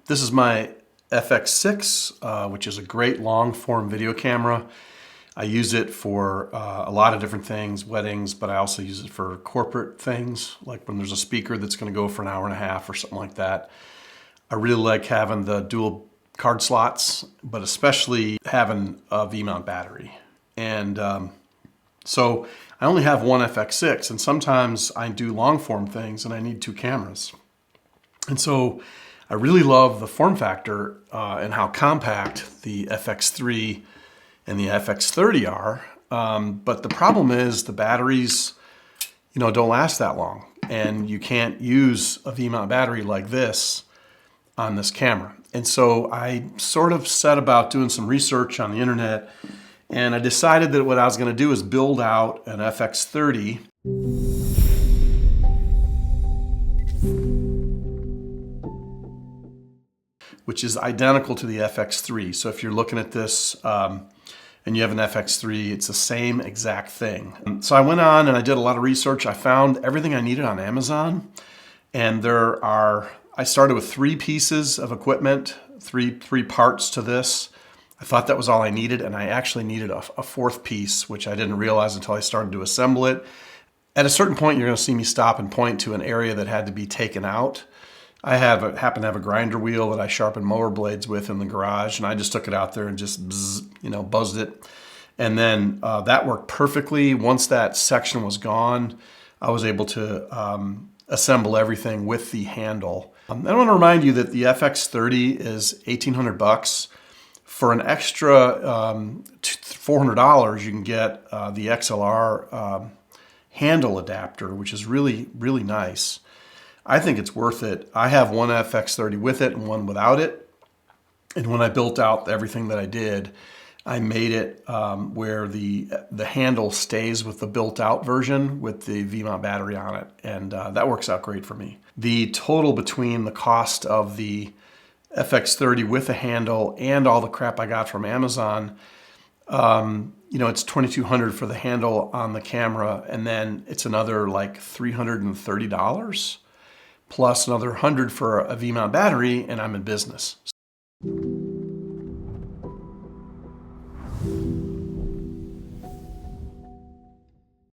This is my FX6, which is a great long form video camera. I use it for a lot of different things, weddings, but I also use it for corporate things, like when there's a speaker that's going to go for an hour and a half or something like that. I really like having the dual card slots, but especially having a V-mount battery. And so I only have one FX6, and sometimes I do long form things and I need two cameras. And so I really love the form factor and how compact the FX3 and the FX30 are. But the problem is the batteries, don't last that long, and you can't use a V-mount battery like this on this camera. And so I sort of set about doing some research on the internet, and I decided that what I was going to do is build out an FX30 which is identical to the FX3. So if you're looking at this and you have an FX3, it's the same exact thing. So I went on and I did a lot of research. I found everything I needed on Amazon. And I started with 3 pieces of equipment, three parts to this. I thought that was all I needed, and I actually needed a 4th piece, which I didn't realize until I started to assemble it. At a certain point, you're gonna see me stop and point to an area that had to be taken out. I happen to have a grinder wheel that I sharpen mower blades with in the garage, and I just took it out there and just buzzed it. And then that worked perfectly. Once that section was gone, I was able to assemble everything with the handle. I want to remind you that the FX30 is $1,800. For an extra $400, you can get the XLR handle adapter, which is really, really nice. I think it's worth it. I have one FX30 with it and one without it. And when I built out everything that I did, I made it where the handle stays with the built out version with the V-mount battery on it. And that works out great for me. The total between the cost of the FX30 with the handle and all the crap I got from Amazon, it's $2,200 for the handle on the camera. And then it's another like $330. Plus another $100 for a V-mount battery, and I'm in business.